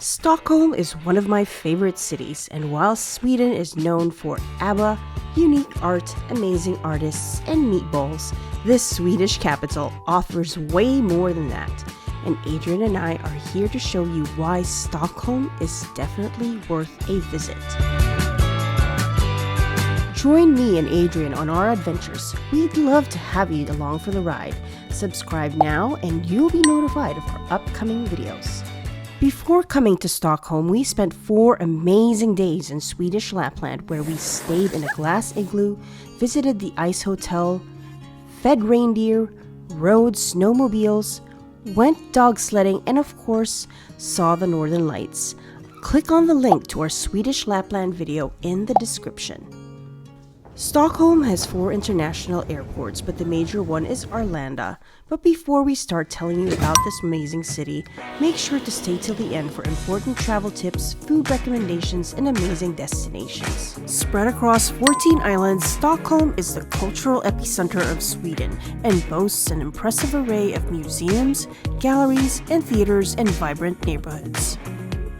Stockholm is one of my favorite cities, and while Sweden is known for ABBA, unique art, amazing artists, and meatballs, this Swedish capital offers way more than that. And Adrian and I are here to show you why Stockholm is definitely worth a visit. Join me and Adrian on our adventures. We'd love to have you along for the ride. Subscribe now and you'll be notified of our upcoming videos. Before coming to Stockholm, we spent 4 amazing days in Swedish Lapland where we stayed in a glass igloo, visited the ice hotel, fed reindeer, rode snowmobiles, went dog sledding, and of course, saw the Northern Lights. Click on the link to our Swedish Lapland video in the description. Stockholm has 4 international airports, but the major one is Arlanda. But before we start telling you about this amazing city, make sure to stay till the end for important travel tips, food recommendations, and amazing destinations. Spread across 14 islands, Stockholm is the cultural epicenter of Sweden and boasts an impressive array of museums, galleries, and theaters and vibrant neighborhoods.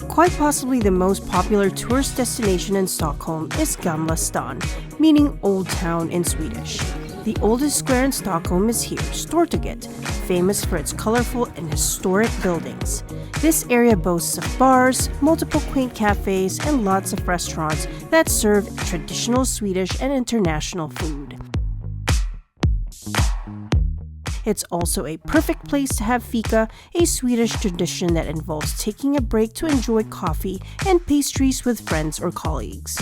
Quite possibly the most popular tourist destination in Stockholm is Gamla stan, meaning Old Town in Swedish. The oldest square in Stockholm is here, Stortorget, famous for its colorful and historic buildings. This area boasts of bars, multiple quaint cafes, and lots of restaurants that serve traditional Swedish and international food. It's also a perfect place to have fika, a Swedish tradition that involves taking a break to enjoy coffee and pastries with friends or colleagues.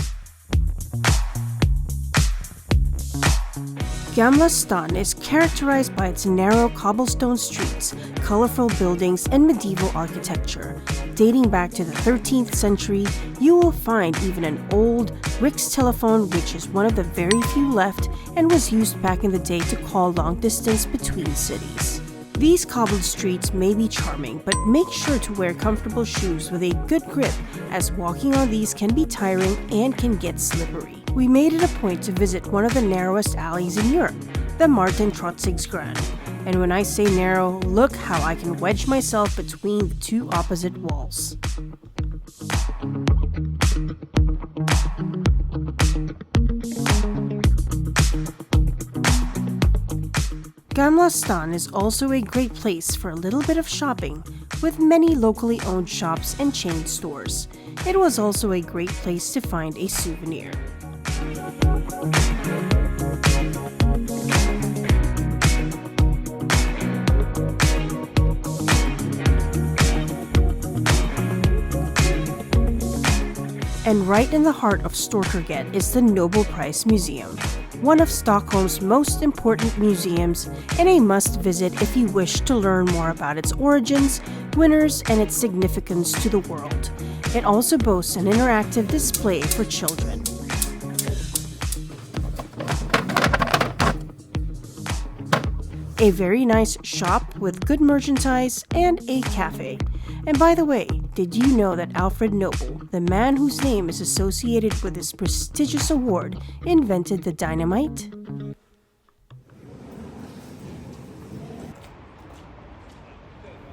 Gamla stan is characterized by its narrow cobblestone streets, colorful buildings, and medieval architecture. Dating back to the 13th century, you will find even an old Rikstelephone, which is one of the very few left and was used back in the day to call long distance between cities. These cobbled streets may be charming, but make sure to wear comfortable shoes with a good grip, as walking on these can be tiring and can get slippery. We made it a point to visit one of the narrowest alleys in Europe, the Martin Trotsigsgran. And when I say narrow, look how I can wedge myself between the 2 opposite walls. Gamla stan is also a great place for a little bit of shopping, with many locally owned shops and chain stores. It was also a great place to find a souvenir. And right in the heart of Stortorget is the Nobel Prize Museum, one of Stockholm's most important museums and a must-visit if you wish to learn more about its origins, winners, and its significance to the world. It also boasts an interactive display for children. A very nice shop with good merchandise, and a cafe. And by the way, did you know that Alfred Nobel, the man whose name is associated with this prestigious award, invented the dynamite?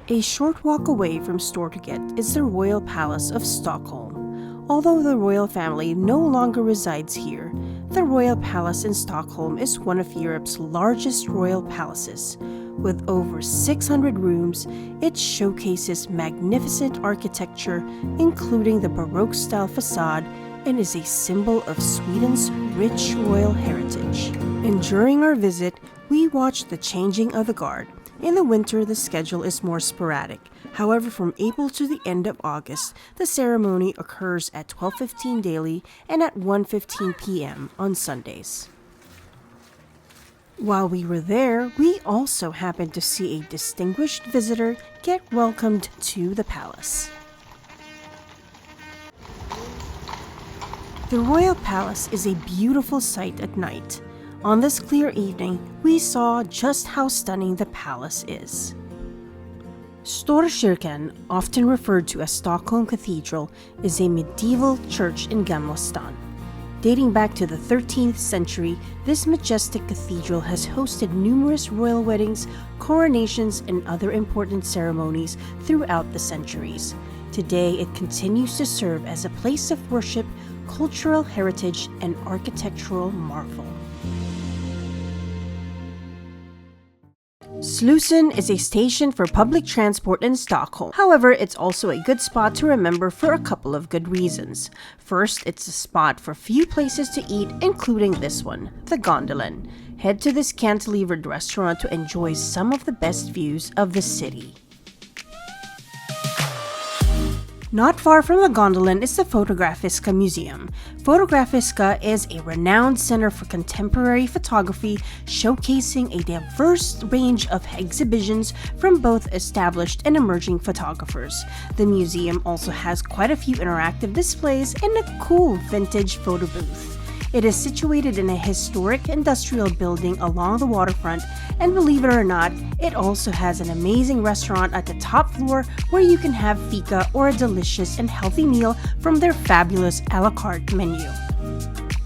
A short walk away from Stortorget is the Royal Palace of Stockholm. Although the royal family no longer resides here, the Royal Palace in Stockholm is one of Europe's largest royal palaces. With over 600 rooms, it showcases magnificent architecture, including the Baroque-style facade, and is a symbol of Sweden's rich royal heritage. And during our visit, we watched the changing of the guard. In the winter, the schedule is more sporadic. However, from April to the end of August, the ceremony occurs at 12:15 daily and at 1:15 p.m. on Sundays. While we were there, we also happened to see a distinguished visitor get welcomed to the palace. The Royal Palace is a beautiful sight at night. On this clear evening, we saw just how stunning the palace is. Storkyrkan, often referred to as Stockholm Cathedral, is a medieval church in Gamla stan. Dating back to the 13th century, this majestic cathedral has hosted numerous royal weddings, coronations, and other important ceremonies throughout the centuries. Today, it continues to serve as a place of worship, cultural heritage, and architectural marvel. Slussen is a station for public transport in Stockholm. However, it's also a good spot to remember for a couple of good reasons. First, it's a spot for few places to eat, including this one, the Gondolen. Head to this cantilevered restaurant to enjoy some of the best views of the city. Not far from the Gondolen is the Fotografiska Museum. Fotografiska is a renowned center for contemporary photography, showcasing a diverse range of exhibitions from both established and emerging photographers. The museum also has quite a few interactive displays and a cool vintage photo booth. It is situated in a historic industrial building along the waterfront, and believe it or not, it also has an amazing restaurant at the top floor where you can have fika or a delicious and healthy meal from their fabulous a la carte menu.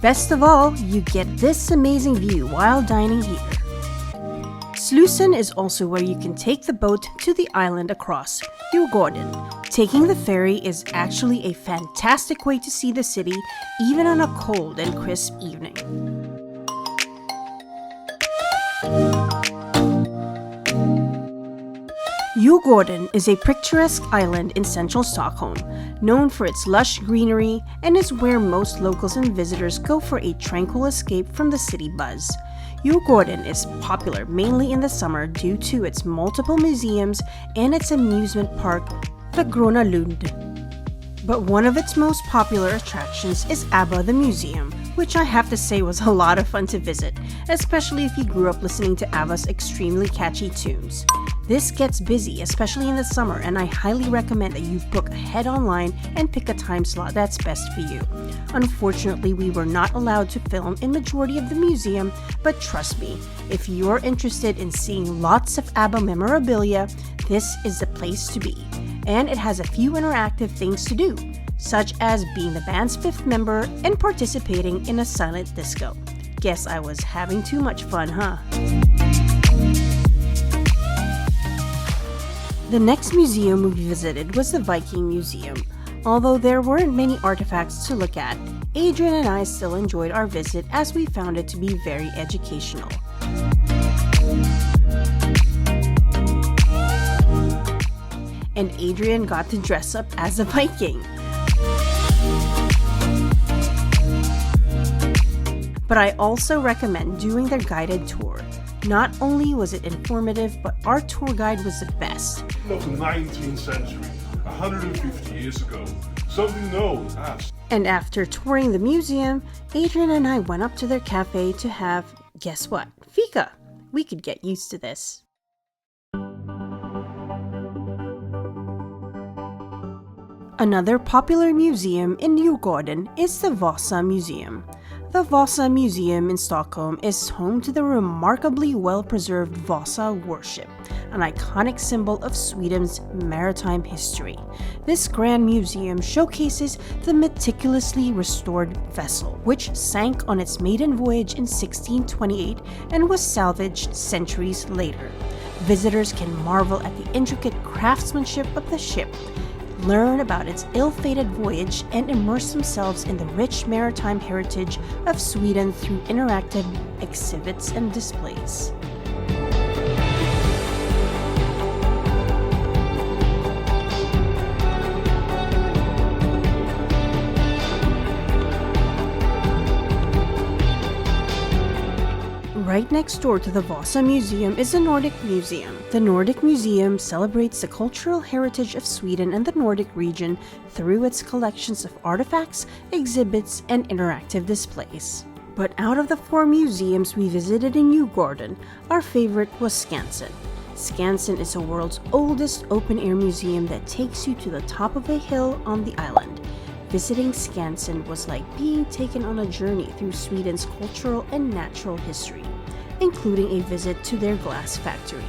Best of all, you get this amazing view while dining here. Slussen is also where you can take the boat to the island across Djurgården. Taking the ferry is actually a fantastic way to see the city, even on a cold and crisp evening. Djurgården is a picturesque island in central Stockholm, known for its lush greenery, and is where most locals and visitors go for a tranquil escape from the city buzz. Djurgården is popular mainly in the summer due to its multiple museums and its amusement park, the Gröna Lund. But one of its most popular attractions is ABBA the Museum, which I have to say was a lot of fun to visit, especially if you grew up listening to ABBA's extremely catchy tunes. This gets busy, especially in the summer, and I highly recommend that you book ahead online and pick a time slot that's best for you. Unfortunately, we were not allowed to film in majority of the museum, but trust me, if you're interested in seeing lots of ABBA memorabilia, this is the place to be. And it has a few interactive things to do, such as being the band's 5th member and participating in a silent disco. Guess I was having too much fun, huh? The next museum we visited was the Viking Museum. Although there weren't many artifacts to look at, Adrian and I still enjoyed our visit as we found it to be very educational. And Adrian got to dress up as a Viking. But I also recommend doing their guided tour. Not only was it informative, but our tour guide was the best. Of the 19th century, 150 years ago, something known as. And after touring the museum, Adrian and I went up to their cafe to have, guess what? Fika. We could get used to this. Another popular museum in Djurgården is the Vasa Museum. The Vasa Museum in Stockholm is home to the remarkably well-preserved Vasa worship, an iconic symbol of Sweden's maritime history. This grand museum showcases the meticulously restored vessel, which sank on its maiden voyage in 1628 and was salvaged centuries later. Visitors can marvel at the intricate craftsmanship of the ship, learn about its ill-fated voyage, and immerse themselves in the rich maritime heritage of Sweden through interactive exhibits and displays. Right next door to the Vasa Museum is the Nordic Museum. The Nordic Museum celebrates the cultural heritage of Sweden and the Nordic region through its collections of artifacts, exhibits, and interactive displays. But out of the 4 museums we visited in Djurgården, our favorite was Skansen. Skansen is the world's oldest open-air museum that takes you to the top of a hill on the island. Visiting Skansen was like being taken on a journey through Sweden's cultural and natural history, including a visit to their glass factory.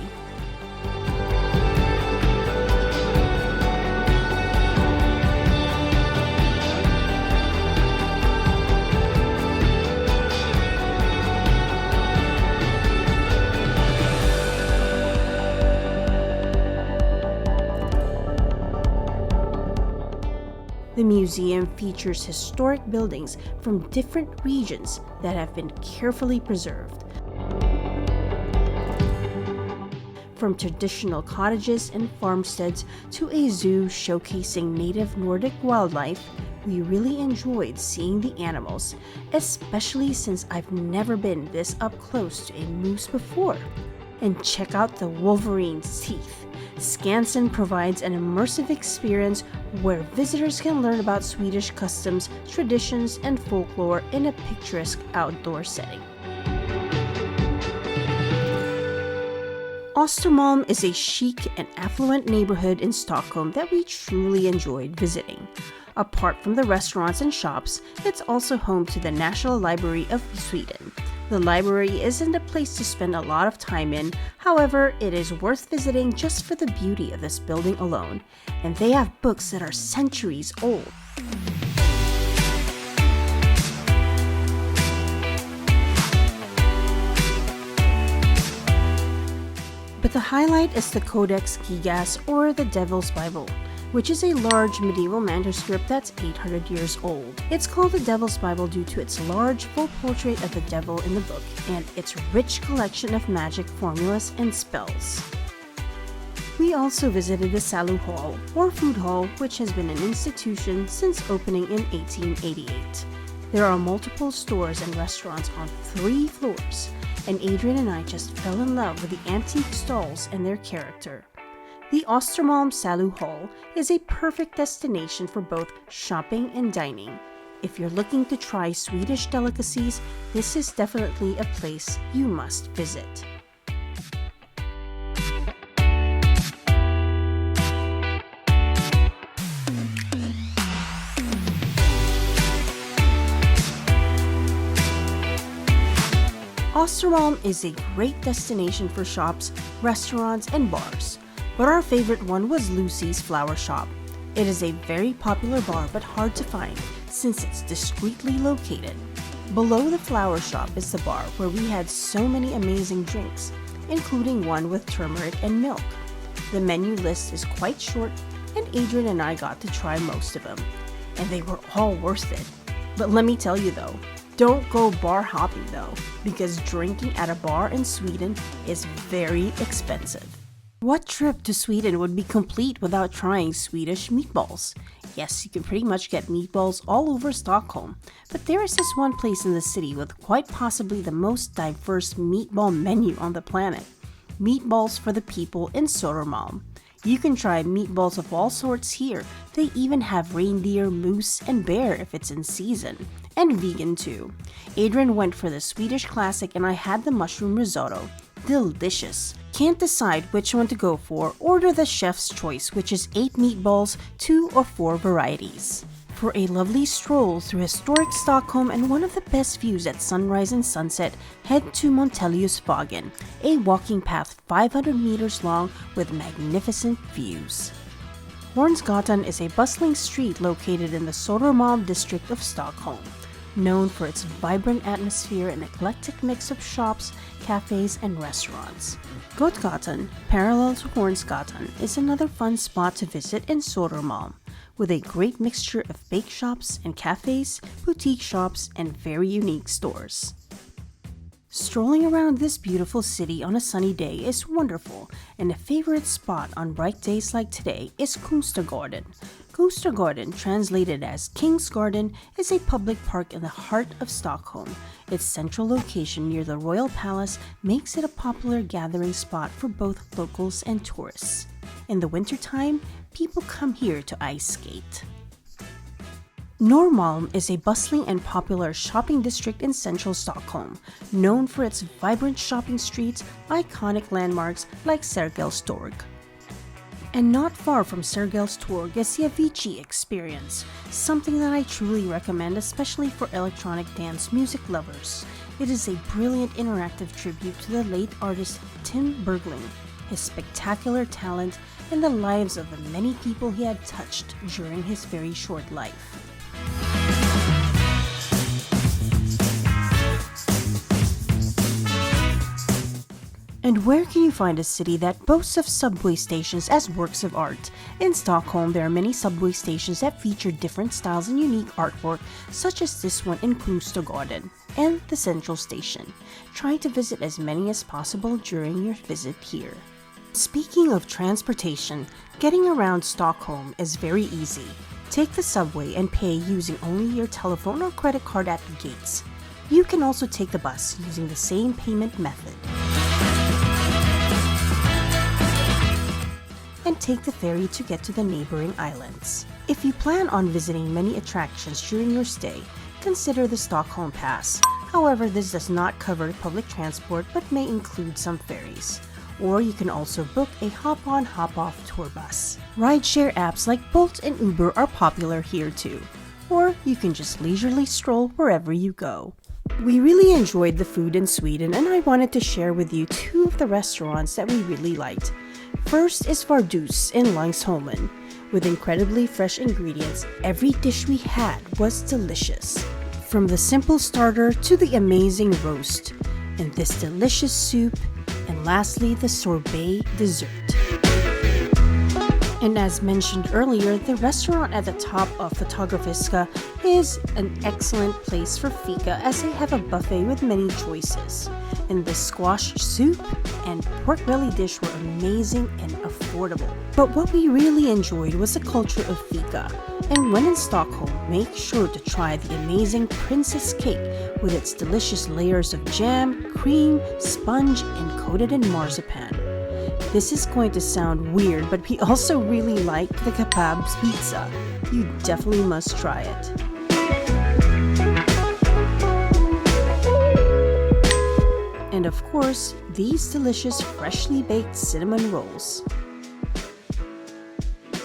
The museum features historic buildings from different regions that have been carefully preserved. From traditional cottages and farmsteads to a zoo showcasing native Nordic wildlife, we really enjoyed seeing the animals, especially since I've never been this up close to a moose before. And check out the Wolverine's teeth. Skansen provides an immersive experience where visitors can learn about Swedish customs, traditions, and folklore in a picturesque outdoor setting. Östermalm is a chic and affluent neighborhood in Stockholm that we truly enjoyed visiting. Apart from the restaurants and shops, it's also home to the National Library of Sweden. The library isn't a place to spend a lot of time in, however, it is worth visiting just for the beauty of this building alone, and they have books that are centuries old. But the highlight is the Codex Gigas, or the Devil's Bible, which is a large medieval manuscript that's 800 years old. It's called the Devil's Bible due to its large, full portrait of the devil in the book and its rich collection of magic formulas and spells. We also visited the Salu Hall, or Food Hall, which has been an institution since opening in 1888. There are multiple stores and restaurants on 3 floors, and Adrian and I just fell in love with the antique stalls and their character. The Östermalm Salu Hall is a perfect destination for both shopping and dining. If you're looking to try Swedish delicacies, this is definitely a place you must visit. Östermalm is a great destination for shops, restaurants, and bars. But our favorite one was Lucy's Flower Shop. It is a very popular bar but hard to find since it's discreetly located. Below the flower shop is the bar where we had so many amazing drinks, including one with turmeric and milk. The menu list is quite short and Adrian and I got to try most of them, and they were all worth it. But let me tell you though, don't go bar hopping though, because drinking at a bar in Sweden is very expensive. What trip to Sweden would be complete without trying Swedish meatballs? Yes, you can pretty much get meatballs all over Stockholm, but there is this one place in the city with quite possibly the most diverse meatball menu on the planet. Meatballs for the people in Södermalm. You can try meatballs of all sorts here. They even have reindeer, moose, and bear if it's in season. And vegan too. Adrian went for the Swedish classic and I had the mushroom risotto. Delicious. Can't decide which one to go for, order the chef's choice, which is 8 meatballs, 2 or 4 varieties. For a lovely stroll through historic Stockholm and one of the best views at sunrise and sunset, head to Monteliusbagen, a walking path 500 meters long with magnificent views. Hornsgatan is a bustling street located in the Södermalm district of Stockholm, known for its vibrant atmosphere and eclectic mix of shops, cafes, and restaurants. Gotgatan, parallel to Hornsgatan, is another fun spot to visit in Södermalm, with a great mixture of bake shops and cafes, boutique shops, and very unique stores. Strolling around this beautiful city on a sunny day is wonderful, and a favorite spot on bright days like today is Kungsträdgården. Kungsträdgården, translated as King's Garden, is a public park in the heart of Stockholm. Its central location near the Royal Palace makes it a popular gathering spot for both locals and tourists. In the wintertime, people come here to ice skate. Norrmalm is a bustling and popular shopping district in central Stockholm, known for its vibrant shopping streets, iconic landmarks like Sergels Torg. And not far from Sergels Torg is the Avicii Experience, something that I truly recommend, especially for electronic dance music lovers. It is a brilliant interactive tribute to the late artist Tim Bergling, his spectacular talent, and the lives of the many people he had touched during his very short life. And where can you find a city that boasts of subway stations as works of art? In Stockholm, there are many subway stations that feature different styles and unique artwork, such as this one in Kungsträdgården and the Central Station. Try to visit as many as possible during your visit here. Speaking of transportation, getting around Stockholm is very easy. Take the subway and pay using only your telephone or credit card at the gates. You can also take the bus using the same payment method. And take the ferry to get to the neighboring islands. If you plan on visiting many attractions during your stay, consider the Stockholm Pass. However, this does not cover public transport but may include some ferries. Or you can also book a hop-on, hop-off tour bus. Rideshare apps like Bolt and Uber are popular here too. Or you can just leisurely stroll wherever you go. We really enjoyed the food in Sweden, and I wanted to share with you two of the restaurants that we really liked. First is Vardus in Langsholmen. With incredibly fresh ingredients, every dish we had was delicious. From the simple starter to the amazing roast, and this delicious soup, and lastly the sorbet dessert. And as mentioned earlier, the restaurant at the top of Fotografiska is an excellent place for fika as they have a buffet with many choices. And the squash soup and pork belly dish were amazing and affordable. But what we really enjoyed was the culture of fika. And when in Stockholm, make sure to try the amazing princess cake with its delicious layers of jam, cream, sponge, and coated in marzipan. This is going to sound weird, but we also really like the kebabs pizza. You definitely must try it. And of course, these delicious freshly baked cinnamon rolls.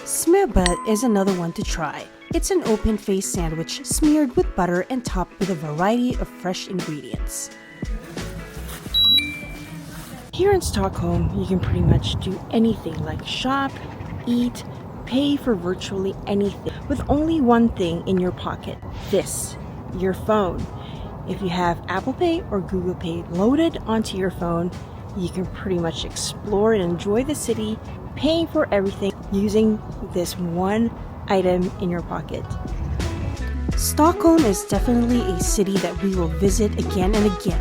Smørbrød is another one to try. It's an open-faced sandwich smeared with butter and topped with a variety of fresh ingredients. Here in Stockholm, you can pretty much do anything like shop, eat, pay for virtually anything with only one thing in your pocket, this, your phone. If you have Apple Pay or Google Pay loaded onto your phone, you can pretty much explore and enjoy the city, paying for everything using this one item in your pocket. Stockholm is definitely a city that we will visit again and again.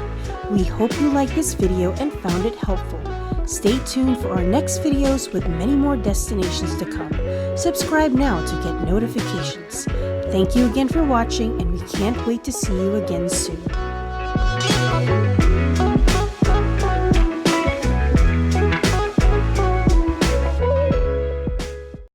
We hope you liked this video and found it helpful. Stay tuned for our next videos with many more destinations to come. Subscribe now to get notifications. Thank you again for watching, and we can't wait to see you again soon.